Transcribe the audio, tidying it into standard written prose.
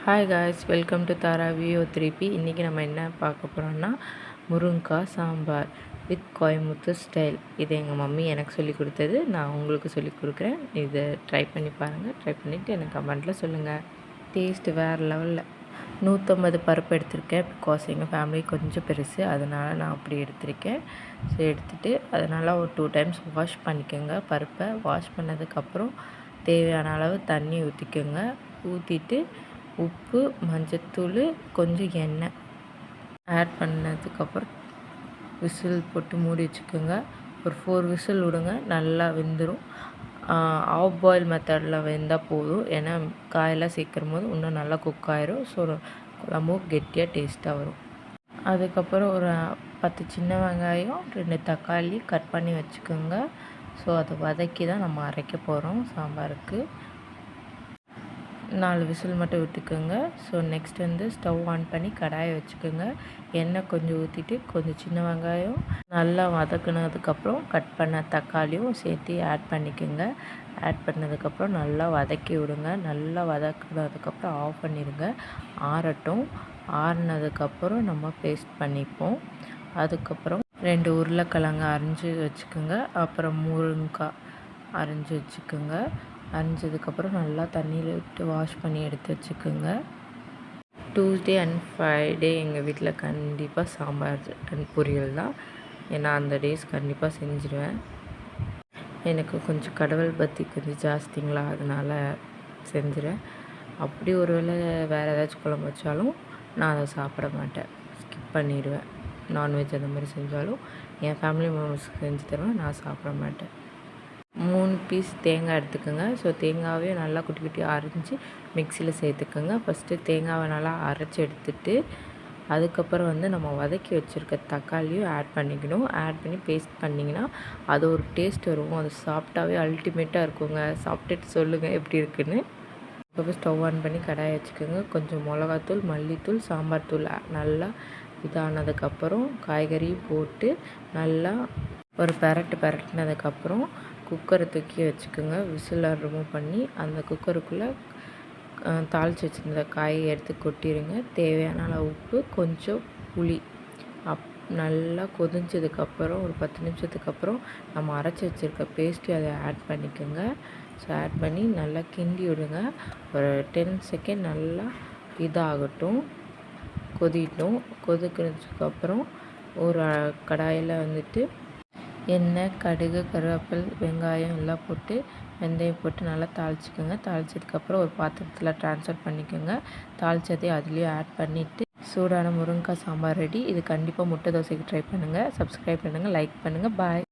Hi guys, welcome to Thara வியோ 3P. இன்றைக்கி நம்ம என்ன பார்க்க போகிறோம்னா முருங்கைக்காய் சாம்பார் வித் கோயம்புத்தூர் ஸ்டைல். இது எங்கள் மம்மி எனக்கு சொல்லி கொடுத்தது, நான் உங்களுக்கு சொல்லி கொடுக்குறேன். இதை ட்ரை பண்ணி பாருங்கள். ட்ரை பண்ணிவிட்டு எனக்கு கமெண்ட்டில் சொல்லுங்கள். டேஸ்ட்டு வேறு லெவலில். 150 பருப்பு எடுத்திருக்கேன். பிகாஸ் எங்கள் ஃபேமிலி கொஞ்சம் பெருசு, அதனால் நான் அப்படி எடுத்திருக்கேன். ஸோ எடுத்துகிட்டு அதனால் ஒரு 2 டைம்ஸ் வாஷ் பண்ணிக்கோங்க. பருப்பை வாஷ் பண்ணதுக்கப்புறம் தேவையான அளவு தண்ணி ஊற்றிக்கோங்க. ஊற்றிட்டு உப்பு, மஞ்சத்தூள், கொஞ்சம் எண்ணெய் ஆட் பண்ணதுக்கப்புறம் விசில் போட்டு மூடி வச்சுக்கோங்க. ஒரு 4 விசில் விடுங்க, நல்லா வெந்துடும். ஆஃப் பாயில் மெத்தடில் வெந்தால் போதும். ஏன்னா காயெல்லாம் சேர்க்கும் போது இன்னும் நல்லா குக் ஆயிரும். ஸோ குழம்பும் கெட்டியாக டேஸ்ட்டாக வரும். அதுக்கப்புறம் ஒரு 10 சின்ன வெங்காயம், 2 தக்காளி கட் பண்ணி வச்சுக்கோங்க. ஸோ அதை வதக்கி தான் நம்ம அரைக்க போகிறோம் சாம்பாருக்கு. 4 விசில் மட்டும் விட்டுக்கோங்க. ஸோ நெக்ஸ்ட் ஸ்டவ் ஆன் பண்ணி கடாயை வச்சுக்கோங்க. எண்ணெய் கொஞ்சம் ஊற்றிட்டு கொஞ்சம் சின்ன வெங்காயம் நல்லா வதக்குனதுக்கப்புறம் கட் பண்ண தக்காளியும் சேர்த்து ஆட் பண்ணிக்கோங்க. ஆட் பண்ணதுக்கப்புறம் நல்லா வதக்கி விடுங்க. நல்லா வதக்குனதுக்கப்புறம் ஆஃப் பண்ணிடுங்க. ஆறட்டும். ஆறுனதுக்கப்புறம் நம்ம பேஸ்ட் பண்ணிப்போம். அதுக்கப்புறம் 2 உருளைக்கிழங்கு அரிஞ்சு வச்சுக்கோங்க. அப்புறம் முருங்கைக்காய் அரிஞ்சு வச்சுக்கோங்க. அரிஞ்சதுக்கப்புறம் நல்லா தண்ணியில் விட்டு வாஷ் பண்ணி எடுத்து வச்சுக்கோங்க. டியூஸ்டே அண்ட் ஃப்ரைடே எங்கள் வீட்டில் கண்டிப்பாக சாம்பார் அண்ட் பொரியல் தான். ஏன்னா அந்த டேஸ் கண்டிப்பாக செஞ்சுருவேன். எனக்கு கொஞ்சம் கடவுள் பக்தி கொஞ்சம் ஜாஸ்திங்களா, அதனால் செஞ்சுருவேன். அப்படி ஒரு வேளை வேறு ஏதாச்சும் குழம்பு வச்சாலும் நான் அதை சாப்பிட மாட்டேன், ஸ்கிப் பண்ணிடுவேன். நான்வெஜ் அந்த மாதிரி செஞ்சாலும் என் ஃபேமிலி மெம்பர்ஸ்க்கு செஞ்சு தருவேன், நான் சாப்பிட மாட்டேன். 3 பீஸ் தேங்காய் எடுத்துக்கோங்க. ஸோ தேங்காவையும் நல்லா குட்டி குட்டியாக அரைஞ்சி மிக்சியில் சேர்த்துக்கோங்க. ஃபஸ்ட்டு தேங்காவை நல்லா அரைச்சி எடுத்துட்டு அதுக்கப்புறம் நம்ம வதக்கி வச்சுருக்க தக்காளியும் ஆட் பண்ணிக்கணும். ஆட் பண்ணி பேஸ்ட் பண்ணிங்கன்னா அது ஒரு டேஸ்ட் வரும். அது சாப்பிட்டாவே அல்டிமேட்டாக இருக்குங்க. சாப்பிட்டுட்டு சொல்லுங்கள் எப்படி இருக்குன்னு. அதுக்கப்புறம் ஸ்டவ் ஆன் பண்ணி கடாயை வச்சுக்கோங்க. கொஞ்சம் மிளகாத்தூள், மல்லித்தூள், சாம்பார் தூள் நல்லா இதானதுக்கப்புறம் காய்கறியும் போட்டு நல்லா ஒரு பரட்டினதுக்கப்புறம் குக்கரை தூக்கி வச்சுக்கோங்க. விசிலை ரிமூவ் பண்ணி அந்த குக்கருக்குள்ளே தாளித்து வச்சுருந்த காயை எடுத்து கொட்டிடுங்க. தேவையான அளவு உப்பு, கொஞ்சம் புளி நல்லா கொதிஞ்சதுக்கப்புறம் ஒரு 10 நிமிஷத்துக்கு அப்புறம் நம்ம அரைச்சி வச்சுருக்க பேஸ்ட்டு அதை ஆட் பண்ணிக்கோங்க. ஸோ ஆட் பண்ணி நல்லா கிண்டி விடுங்க. ஒரு 10 செகண்ட் நல்லா இதாகட்டும், கொதிட்டும். கொதிக்கிறதுக்கப்புறம் ஒரு கடாயில் எண்ணெய், கடுகு, கருவேப்பிலை, வெங்காயம் எல்லாம் போட்டு வெந்தயம் போட்டு நல்லா தாளிச்சிக்கோங்க. தாளிச்சதுக்கப்புறம் ஒரு பாத்திரத்தில் ட்ரான்ஸ்ஃபர் பண்ணிக்கோங்க. தாளித்ததையும் அதுலேயும் ஆட் பண்ணிவிட்டு சூடான முருங்கைக்காய் சாம்பார் ரெடி. இது கண்டிப்பாக முட்டை தோசைக்கு ட்ரை பண்ணுங்கள். சப்ஸ்கிரைப் பண்ணுங்கள், லைக் பண்ணுங்கள். பாய்.